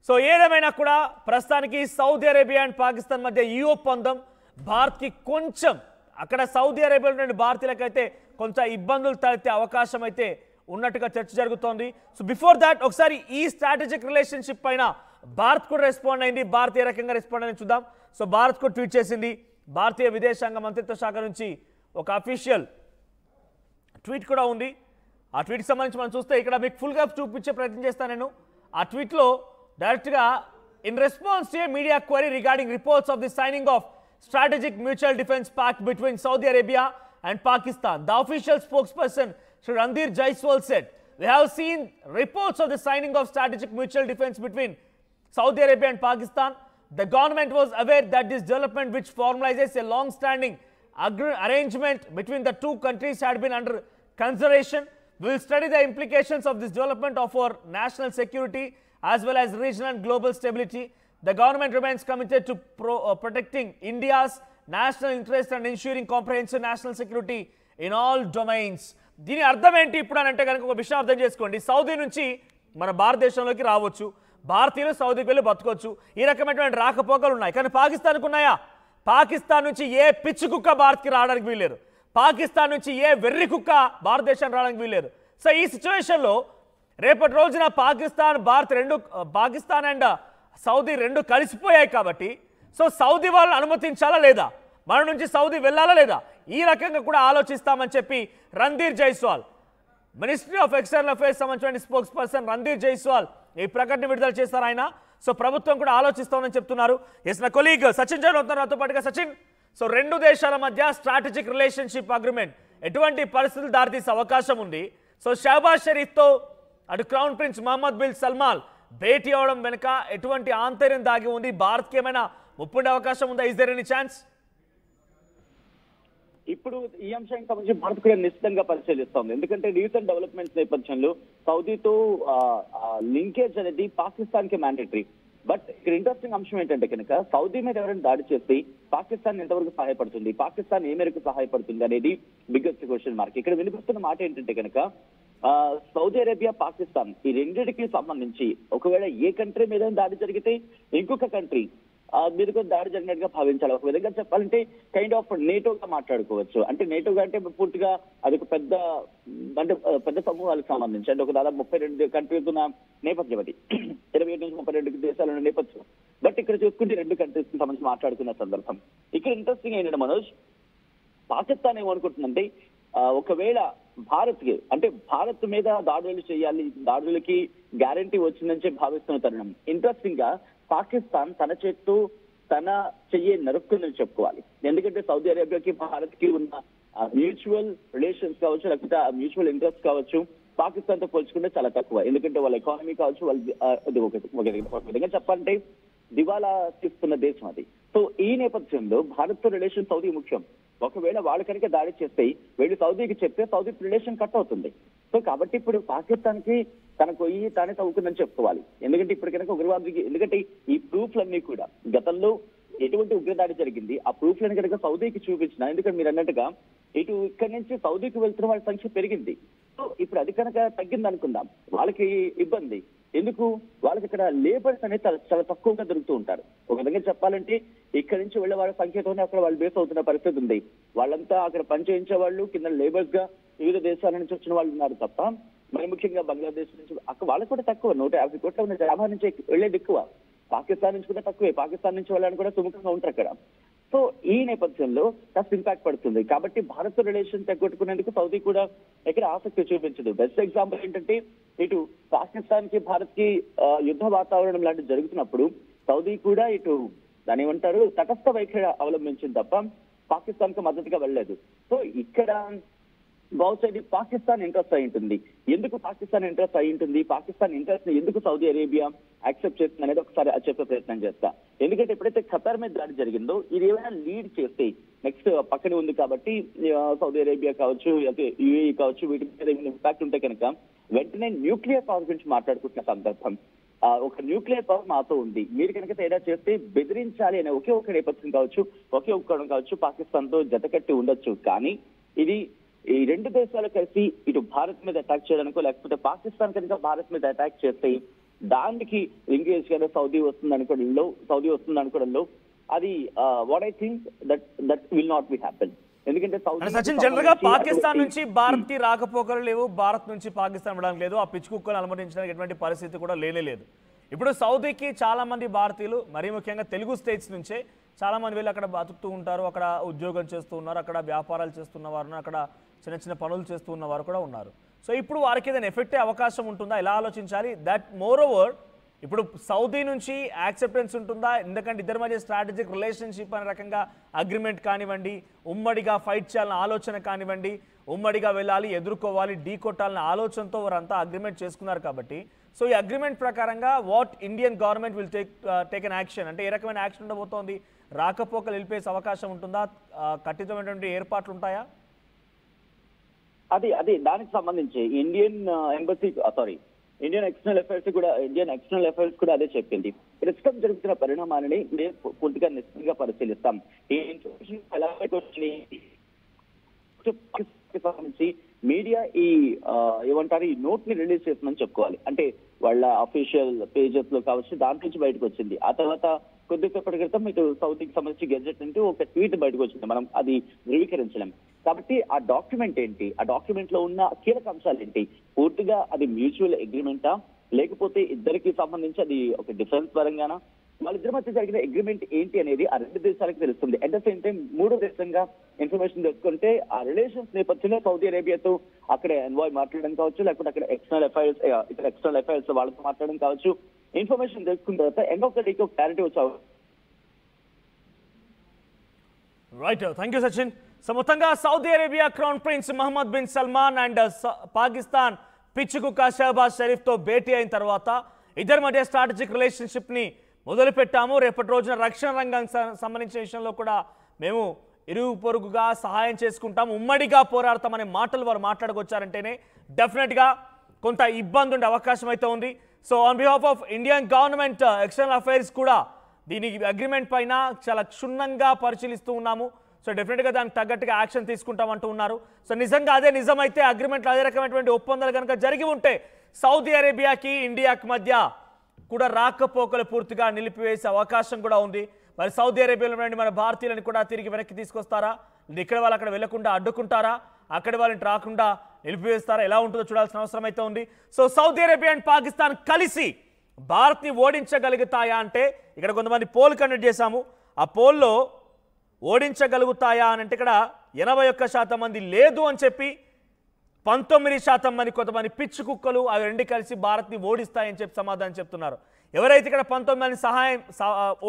So ఏదేమైనా కూడా ప్రస్తుతానికి సౌదీ అరేబియా అండ్ పాకిస్తాన్ మధ్య ఈ ఒప్పందం భారత్కి కొంచెం అక్కడ సౌదీ అరేబియాలో నుండి భారతీయులకైతే కొంచెం ఇబ్బందులు తలెత్తే అవకాశం అయితే ఉన్నట్టుగా చర్చ జరుగుతోంది. సో బిఫోర్ దాట్ ఒకసారి ఈ స్ట్రాటజిక్ రిలేషన్షిప్ పైన భారత్ కూడా రెస్పాండ్ అయింది. భారత్ ఏ రకంగా రెస్పాండ్ అయింది చూద్దాం. సో భారత్ కూడా ట్వీట్ చేసింది. భారతీయ విదేశాంగ మంత్రిత్వ శాఖ నుంచి ఒక అఫీషియల్ ట్వీట్ కూడా ఉంది. ఆ ట్వీట్కి సంబంధించి మనం చూస్తే ఇక్కడ మీకు ఫుల్గా చూపించే ప్రయత్నం చేస్తాను నేను. ఆ ట్వీట్లో డైరెక్ట్గా in response to a media query regarding reports of the signing of strategic mutual defence pact between Saudi Arabia and Pakistan, the official spokesperson Shri Randir Jaiswal said, "We have seen reports of the signing of strategic mutual defense between Saudi Arabia and Pakistan. The government was aware that this development, which formalizes a long-standing arrangement between the two countries, had been under consideration. We will study the implications of this development of our national security as well as regional and global stability. The government remains committed to protecting India's national interest and ensuring comprehensive national security in all domains." దీని అర్థం ఏంటి ఇప్పుడు అని అంటే కనుక ఒక విషయం అర్థం చేసుకోండి. సౌదీ నుంచి మన భారతదేశంలోకి రావచ్చు, భారతీయులు సౌదీకి వెళ్ళి బతకొచ్చు, ఈ రకమైనటువంటి రాకపోకలు ఉన్నాయి. కానీ పాకిస్తాన్కు ఉన్నాయా? పాకిస్తాన్ నుంచి ఏ పిచ్చి కుక్క భారత్కి రావడానికి వీల్లేదు. పాకిస్తాన్ నుంచి ఏ వెర్రి కుక్క భారతదేశానికి రావడానికి వీల్లేదు. సో ఈ సిచ్యువేషన్లో రేపటి రోజున పాకిస్తాన్ అండ్ సౌదీ రెండు కలిసిపోయాయి కాబట్టి సో సౌదీ వాళ్ళని అనుమతించాలా లేదా, మన నుంచి సౌదీ వెళ్ళాలా లేదా, ఈ రకంగా కూడా ఆలోచిస్తామని చెప్పి Randhir Jaiswal, ministry of external affairs సంబంధించిన స్పోక్స్ పర్సన్ రణ్ధీర్ జైస్వాల్ ఈ ప్రకటన విడుదల చేశారు ఆయన. సో ప్రభుత్వం కూడా ఆలోచిస్తామని చెప్తున్నారు. ఎస్ నా కొలీగ్ సచిన్ జైన్ అవుతున్నారు నాతో పాటుగా. సచిన్, సో రెండు దేశాల మధ్య స్ట్రాటజిక్ రిలేషన్షిప్ అగ్రిమెంట్ ఎటువంటి పరిస్థితులు దారితీసే అవకాశం ఉంది? సో షహబాజ్ షరీఫ్తో అటు crown prince Mohammed bin Salman భేటీ అవడం వెనుక ఎటువంటి ఆంతర్యం దాగి ఉంది? భారత్కి ఏమైనా ముప్పుండే అవకాశం ఉందా? Is there any chance? ఇప్పుడు ఈ అంశానికి సంబంధించి భారత్ కూడా నిశ్చితంగా పరిశీలిస్తోంది. ఎందుకంటే రీసెంట్ డెవలప్మెంట్స్ నేపథ్యంలో సౌదీతో లింకేజ్ అనేది పాకిస్తాన్ కి మ్యాండేటరీ. బట్ ఇక్కడ ఇంట్రెస్టింగ్ అంశం ఏంటంటే కనుక సౌదీ మీద ఎవరైనా దాడి చేస్తే పాకిస్తాన్ ఎంతవరకు సహాయపడుతుంది, పాకిస్తాన్ ఏ మేరకు సహాయపడుతుంది అనేది బిగ్గెస్ట్ క్వశ్చన్ మార్క్. ఇక్కడ వినిపిస్తున్న మాట ఏంటంటే కనుక సౌదీ అరేబియా, పాకిస్తాన్ ఈ రెండింటికి సంబంధించి ఒకవేళ ఏ కంట్రీ మీద దాడి జరిగితే ఇంకొక కంట్రీ మీద కూడా దాడి జరిగినట్టుగా భావించాలి. ఒక విధంగా చెప్పాలంటే కైండ్ ఆఫ్ నేటోగా మాట్లాడుకోవచ్చు. అంటే నేటోగా అంటే పూర్తిగా అది ఒక పెద్ద సమూహాలకు సంబంధించి అంటే ఒక దాదాపు 32 కంట్రీస్ ఉన్న నేపథ్యం, అది 27 నుంచి 32 దేశాలు ఉన్న నేపథ్యం. బట్ ఇక్కడ చూసుకుంటే 2 కంట్రీస్ కి సంబంధించి మాట్లాడుకున్న సందర్భం ఇక్కడ ఇంట్రెస్టింగ్ ఏంటంటే మనోజ్, పాకిస్తాన్ ఏమనుకుంటుందంటే ఒకవేళ భారత్ మీద దాడులు చేయాలి, దాడులకి గ్యారంటీ వచ్చిందని చెప్పి భావిస్తున్న తరుణం ఇంట్రెస్టింగ్ గా పాకిస్తాన్ తన చేత్తు తన చెయ్యి నరుక్కుందని చెప్పుకోవాలి. ఎందుకంటే సౌదీ అరేబియాకి భారత్ కి ఉన్న మ్యూచువల్ రిలేషన్స్ కావచ్చు, లేకపోతే మ్యూచువల్ ఇంట్రెస్ట్ కావచ్చు పాకిస్తాన్ తో పోల్చుకుంటే చాలా తక్కువ. ఎందుకంటే వాళ్ళ ఎకానమీ కావచ్చు, ఒక విధంగా చెప్పాలంటే దివాలా తీస్తున్న దేశం అది. సో ఈ నేపథ్యంలో భారత్ తో రిలేషన్ సౌదీ ముఖ్యం. ఒకవేళ వాళ్ళు కనుక దాడి చేస్తే వీళ్ళు సౌదీకి చెప్తే సౌదీ రిలేషన్ కట్ అవుతుంది. సో కాబట్టి ఇప్పుడు పాకిస్తాన్ కి తనకు తానే తవ్వుకుందని చెప్పుకోవాలి. ఎందుకంటే ఇప్పుడు కనుక ఉగ్రవాదికి, ఎందుకంటే ఈ ప్రూఫ్లన్నీ కూడా గతంలో ఎటువంటి ఉగ్రదాడి జరిగింది ఆ ప్రూఫ్లను కనుక సౌదీకి చూపించిన, ఎందుకంటే మీరు అన్నట్టుగా ఇక్కడి నుంచి సౌదీకి వెళ్తున్న వాళ్ళ సంఖ్య పెరిగింది. సో ఇప్పుడు అది కనుక తగ్గింది అనుకుందాం, వాళ్ళకి ఇబ్బంది. ఎందుకు? వాళ్ళకి ఇక్కడ లేబర్స్ అనేది చాలా తక్కువగా దొరుకుతూ ఉంటారు. ఒక విధంగా చెప్పాలంటే ఇక్కడి నుంచి వెళ్లే వాళ్ళ సంఖ్యతోనే అక్కడ వాళ్ళు బేస్ అవుతున్న పరిస్థితి ఉంది. వాళ్ళంతా అక్కడ పనిచేయించే వాళ్ళు కింద లేబర్స్ గా వివిధ దేశాల నుంచి వచ్చిన వాళ్ళు ఉన్నారు తప్ప మరి ముఖ్యంగా బంగ్లాదేశ్ నుంచి అక్కడ వాళ్ళకు కూడా తక్కువ. 150 కోట్ల ఉన్న జనాభా నుంచి వెళ్ళేది ఎక్కువ. పాకిస్తాన్ నుంచి కూడా తక్కువే. పాకిస్తాన్ నుంచి వాళ్ళని కూడా సుముఖంగా ఉంటారు అక్కడ. సో ఈ నేపథ్యంలో కాస్త ఇంపాక్ట్ పడుతుంది. కాబట్టి భారత్ రిలేషన్ తగ్గొట్టుకునేందుకు సౌదీ కూడా ఎక్కడ ఆసక్తి చూపించదు. బెస్ట్ ఎగ్జాంపుల్ ఏంటంటే ఇటు పాకిస్తాన్ కి భారత్ కి యుద్ధ వాతావరణం లాంటివి జరుగుతున్నప్పుడు సౌదీ కూడా ఇటు దాని ఏమంటారు తటస్థ వైఖరి అవలంబించింది తప్ప పాకిస్తాన్ కు మద్దతుగా వెళ్ళలేదు. సో ఇక్కడ బహుశా పాకిస్తాన్ ఇంట్రెస్ట్ అయి ఉంటుంది. ఎందుకు పాకిస్తాన్ ఇంట్రెస్ట్ అయి ఉంటుంది, పాకిస్తాన్ ఇంట్రెస్ట్ ని ఎందుకు సౌదీ అరేబియా యాక్సెప్ట్ చేస్తుంది అనేది ఒకసారి చెప్పే ప్రయత్నం చేస్తా. ఎందుకంటే ఎప్పుడైతే ఖతార్ మీద దాడి జరిగిందో ఇది ఏమైనా లీడ్ చేస్తే నెక్స్ట్ పక్కనే ఉంది కాబట్టి సౌదీ అరేబియా కావచ్చు, యుఏఈ కావచ్చు, వీటి మీద ఇంపాక్ట్ ఉంటే కనుక వెంటనే న్యూక్లియర్ పవర్ గురించి మాట్లాడుకుంటున్న సందర్భం. ఒక న్యూక్లియర్ పవర్ మాతో ఉంది, మీరు కనుక తేడా చేస్తే బెదిరించాలి అనే ఒకే ఒక నేపథ్యం కావచ్చు, ఒకే ఒక్కడం కావచ్చు పాకిస్తాన్ తో జతకట్టి ఉండొచ్చు. కానీ ఇది ఈ రెండు దేశాలు కలిసి ఇటు భారత్ మీద అటాక్ చేయడానికో లేకపోతే పాకిస్తాన్ కనుక భారత్ మీద అటాక్ చేస్తే దానికి లింకేజ్ గానే సౌదీ వస్తుంది అనుకోవడంలో అది what I think that will not be happen. ఎందుకంటే సచిన్ జనరల్ గా పాకిస్తాన్ నుంచి భారత్ కి రాకపోకలు లేవు, భారత్ నుంచి పాకిస్తాన్ వెళ్ళడానికి లేదు, ఆ పిచ్చి కుక్కలు అనుమతించడానికి ఎటువంటి పరిస్థితి కూడా లేదు. ఇప్పుడు సౌదీకి చాలా మంది భారతీయులు, మరీ ముఖ్యంగా తెలుగు స్టేట్స్ నుంచే చాలా మంది వెళ్ళి అక్కడ బతుకుతూ ఉంటారు, అక్కడ ఉద్యోగం చేస్తూ ఉన్నారు, అక్కడ వ్యాపారాలు చేస్తున్న వారు, అక్కడ చిన్న చిన్న పనులు చేస్తూ ఉన్న వారు కూడా ఉన్నారు. సో ఇప్పుడు వారికి ఏదైనా ఎఫెక్ట్ అయ్యే అవకాశం ఉంటుందా, ఎలా ఆలోచించాలి? దట్ మోర్ ఓవర్ ఇప్పుడు సౌదీ నుంచి యాక్సెప్టెన్స్ ఉంటుందా? ఎందుకంటే ఇద్దరి మధ్య స్ట్రాటజిక్ రిలేషన్షిప్ అనే రకంగా అగ్రిమెంట్ కానివ్వండి, ఉమ్మడిగా ఫైట్ చేయాలన్న ఆలోచన కానివ్వండి, ఉమ్మడిగా వెళ్ళాలి, ఎదుర్కోవాలి, ఢీ కొట్టాలన్న ఆలోచనతో వారంతా అగ్రిమెంట్ చేసుకున్నారు కాబట్టి, సో ఈ అగ్రిమెంట్ ప్రకారంగా what Indian government will take an action, అంటే ఏ రకమైన యాక్షన్ ఉండబోతోంది? రాకపోకలు నిలిపేసే అవకాశం ఉంటుందా? ఖచ్చితమైనటువంటి ఏర్పాట్లు ఉంటాయా? అది దానికి సంబంధించి ఇండియన్ ఎక్స్టర్నల్ అఫైర్స్ కూడా అదే చెప్పింది. ప్రస్తుతం జరుగుతున్న పరిణామాలని మేము పూర్తిగా నిశ్చితంగా పరిశీలిస్తాం. ఈ ఇన్ఫర్మేషన్ ఎలా సంబంధించి మీడియా ఈ నోట్ ని రిలీజ్ చేస్తుందని చెప్పుకోవాలి. అంటే వాళ్ళ అఫీషియల్ పేజెస్ లో కావచ్చు, దాంట్ నుంచి బయటకు వచ్చింది. ఆ తర్వాత కొద్దిసేపటి క్రితం ఇటు సౌదీకి సంబంధించి గెజెట్ నుండి ఒక ట్వీట్ బయటకు వచ్చింది. మనం అది ధృవీకరించలేం. కాబట్టి ఆ డాక్యుమెంట్ ఏంటి, ఆ డాక్యుమెంట్ లో ఉన్న కీలక అంశాలు ఏంటి, పూర్తిగా అది మ్యూచువల్ అగ్రిమెంటా, లేకపోతే ఇద్దరికి సంబంధించి అది ఒక డిఫరెన్స్ పరంగానా, వాళ్ళిద్దరి మధ్య జరిగిన అగ్రిమెంట్ ఏంటి అనేది ఆ రెండు దేశాలకు తెలుస్తుంది. అట్ ద సేమ్ టైం మూడో దేశంగా ఇన్ఫర్మేషన్ తెలుసుకుంటే ఆ రిలేషన్స్ నేపథ్యంలో సౌదీ అరేబియాతో అక్కడ ఎన్వాయ్ మాట్లాడడం కావచ్చు, లేకపోతే అక్కడ ఎక్స్టర్నల్ అఫైర్స్ వాళ్ళతో మాట్లాడడం కావచ్చు. ఇన్ఫర్మేషన్ తెలుసుకున్న తర్వాత ఎండ్ ఆఫ్ ద డేకి ఒక క్లారిటీ వచ్చావు. Right, thank you Sachin. So మొత్తంగా Saudi Arabia crown prince Mohammed bin Salman and Pakistan పిచ్చుకుక్క షహబాజ్ షరీఫ్తో భేటీ అయిన తర్వాత ఇద్దరి మధ్య స్ట్రాటజిక్ రిలేషన్షిప్ ని మొదలు పెట్టాము. రేపటి రోజున రక్షణ రంగానికి సంబంధించిన విషయంలో కూడా మేము ఇరుగు పొరుగుగా సహాయం చేసుకుంటాం, ఉమ్మడిగా పోరాడతామనే మాటలు వారు మాట్లాడుకొచ్చారంటేనే డెఫినెట్గా కొంత ఇబ్బంది ఉండే అవకాశం అయితే ఉంది. So on behalf of Indian government external affairs కూడా దీని అగ్రిమెంట్ పైన చాలా క్షుణ్ణంగా పరిశీలిస్తూ ఉన్నాము. సో డెఫినెట్గా దానికి తగ్గట్టుగా యాక్షన్ తీసుకుంటామంటూ ఉన్నారు. సో నిజంగా అదే నిజమైతే, అగ్రిమెంట్లో అదే రకమైనటువంటి ఒప్పందాలు కనుక జరిగి ఉంటే సౌదీ అరేబియాకి ఇండియాకి మధ్య కూడా రాకపోకలు పూర్తిగా నిలిపివేసే అవకాశం కూడా ఉంది. మరి సౌదీ అరేబియాలో మన భారతీయులను కూడా తిరిగి వెనక్కి తీసుకొస్తారా, ఇక్కడ వాళ్ళు అక్కడ వెళ్లకుండా అడ్డుకుంటారా, అక్కడి వాళ్ళని రాకుండా నిలిపివేస్తారా, ఎలా ఉంటుందో చూడాల్సిన అవసరం అయితే ఉంది. So Saudi Arabia and Pakistan కలిసి భారత్ని ఓడించగలుగుతాయా అంటే ఇక్కడ కొంతమంది పోల్ కండక్ట్ చేశాము. ఆ పోల్లో ఓడించగలుగుతాయా అని అంటే ఇక్కడ 81% మంది లేదు అని చెప్పి, 19% మంది కొంతమంది పిచ్చి కుక్కలు అవి రెండు కలిసి భారత్ని ఓడిస్తాయని చెప్పి సమాధానం చెప్తున్నారు. ఎవరైతే ఇక్కడ 19 మంది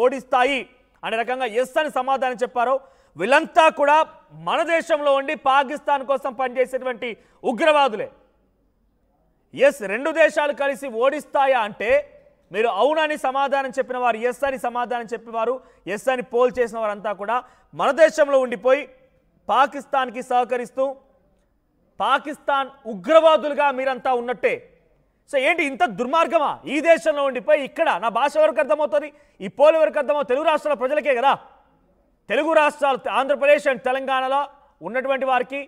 ఓడిస్తాయి అనే రకంగా ఎస్ అని సమాధానం చెప్పారో వీళ్ళంతా కూడా మన దేశంలో ఉండి పాకిస్తాన్ కోసం పనిచేసేటువంటి ఉగ్రవాదులే. ఎస్, రెండు దేశాలు కలిసి ఓడిస్తాయా అంటే మీరు అవునని సమాధానం చెప్పిన వారు, ఎస్ అని సమాధానం చెప్పిన వారు, ఎస్ అని పోల్ చేసిన వారంతా కూడా మన దేశంలో ఉండిపోయి పాకిస్తాన్కి సహకరిస్తూ పాకిస్తాన్ ఉగ్రవాదులుగా మీరంతా ఉన్నట్టే. సో ఏంటి ఇంత దుర్మార్గమా? ఈ దేశంలో ఉండిపోయి ఇక్కడ నా భాష ఎవరికి అర్థమవుతుంది, ఈ పోల్ ఎవరికి అర్థమవుతుంది? తెలుగు రాష్ట్రాల ప్రజలకే కదా. తెలుగు రాష్ట్రాలు ఆంధ్రప్రదేశ్ అండ్ తెలంగాణలో ఉన్నటువంటి వారికి,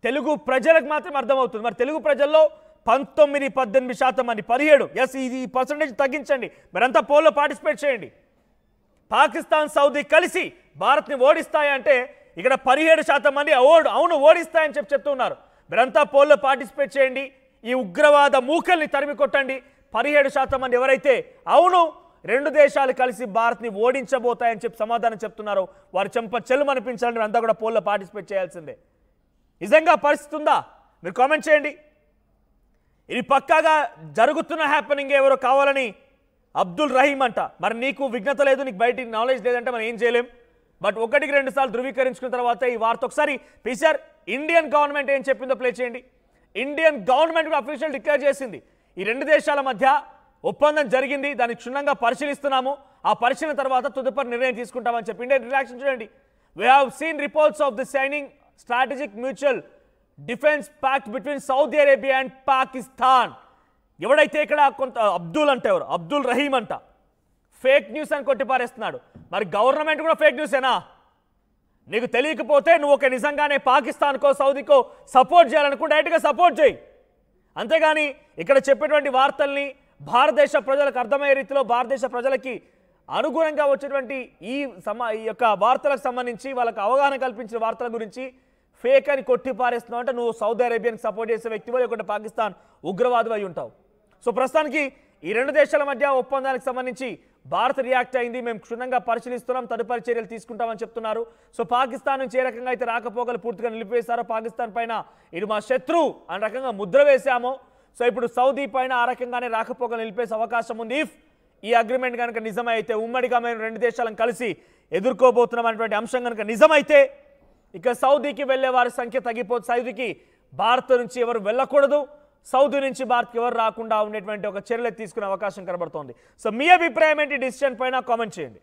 తెలుగు ప్రజలకు మాత్రం అర్థమవుతుంది. మరి తెలుగు ప్రజల్లో 19-18% మంది, 17, ఎస్ ఇది పర్సంటేజ్ తగ్గించండి, మీరంతా పోల్లో పార్టిసిపేట్ చేయండి. పాకిస్తాన్ సౌదీ కలిసి భారత్ని ఓడిస్తాయంటే ఇక్కడ 17% మంది అవును ఓడిస్తాయని చెప్తున్నారు. మీరంతా పోల్లో పార్టిసిపేట్ చేయండి, ఈ ఉగ్రవాద మూకల్ని తరిమి కొట్టండి. 17% మంది ఎవరైతే అవును రెండు దేశాలు కలిసి భారత్ని ఓడించబోతాయని చెప్పి సమాధానం చెప్తున్నారో వారి చెంప చెల్లుమనిపించాలని అంతా కూడా పోల్లో పార్టిసిపేట్ చేయాల్సిందే. నిజంగా పరిస్థితి ఉందా? మీరు కామెంట్ చేయండి. ఇది పక్కాగా జరుగుతున్న హ్యాపెనింగ్ ఎవరో కావాలని అబ్దుల్ రహీం అంట. మరి నీకు విఘ్నత లేదు, నీకు బయట నాలెడ్జ్ లేదంటే మనం ఏం చేయలేం. బట్ 1-2 సార్లు ధృవీకరించుకున్న తర్వాత ఈ వార్త ఒకసారి పీసీఆర్ ఇండియన్ గవర్నమెంట్ ఏం చెప్పిందో ప్లే చేయండి. ఇండియన్ గవర్నమెంట్ కూడా అఫీషియల్ డిక్లేర్ చేసింది ఈ రెండు దేశాల మధ్య ఒప్పందం జరిగింది, దాన్ని క్షుణ్ణంగా పరిశీలిస్తున్నాము, ఆ పరిశీలన తర్వాత తదుపరి నిర్ణయం తీసుకుంటామని చెప్పి ఇండియన్ రియాక్షన్ చూడండి. We have seen reports of the signing strategic mutual defence pact between Saudi Arabia and Pakistan. ఎవడైతే ఇక్కడ కొంత అబ్దుల్ అంటే ఎవరు, అబ్దుల్ రహీం అంట, ఫేక్ న్యూస్ అని కొట్టిపారేస్తున్నాడు. మరి గవర్నమెంట్ కూడా ఫేక్ న్యూసేనా? నీకు తెలియకపోతే నువ్వు ఒక నిజంగానే పాకిస్తాన్కో సౌదీకో సపోర్ట్ చేయాలనుకో డైరెక్ట్గా సపోర్ట్ చేయి. అంతేగాని ఇక్కడ చెప్పేటువంటి వార్తల్ని భారతదేశ ప్రజలకు అర్థమయ్యే రీతిలో భారతదేశ ప్రజలకి అనుగుణంగా వచ్చేటువంటి ఈ యొక్క వార్తలకు సంబంధించి వాళ్ళకి అవగాహన కల్పించిన వార్తల గురించి ఫేక్ అని కొట్టి పారేస్తున్నావు అంటే నువ్వు సౌదీ అరేబియాకి సపోర్ట్ చేసే వ్యక్తివో లేకుంటే పాకిస్తాన్ ఉగ్రవాది అయి ఉంటావు. సో ప్రస్తుతానికి ఈ రెండు దేశాల మధ్య ఒప్పందానికి సంబంధించి భారత్ రియాక్ట్ అయింది. మేము క్షుణ్ణంగా పరిశీలిస్తున్నాం, తదుపరి చర్యలు తీసుకుంటామని చెప్తున్నారు. సో పాకిస్తాన్ నుంచి ఏ రకంగా అయితే రాకపోకలు పూర్తిగా నిలిపివేశారో, పాకిస్తాన్ పైన ఇది మా శత్రువు అనే రకంగా ముద్ర వేశామో, సో ఇప్పుడు సౌదీ పైన ఆ రకంగానే రాకపోకలు నిలిపేసే అవకాశం ఉంది. ఇఫ్ ఈ అగ్రిమెంట్ కనుక నిజమైతే, ఉమ్మడిగా మేము రెండు దేశాలను కలిసి ఎదుర్కోబోతున్నాం అనేటువంటి అంశం కనుక నిజమైతే, ఇక సౌదీకి వెళ్లే వారి సంఖ్య తగ్గిపోతుంది. సౌదీకి భారత్ నుంచి ఎవరు వెళ్ళకూడదు, సౌదీ నుంచి భారత్కి ఎవరు రాకుండా ఉండేటువంటి ఒక చర్యలు తీసుకునే అవకాశం కనబడుతోంది. సో మీ అభిప్రాయం ఏంటి డిసిషన్ పైన కామెంట్ చేయండి.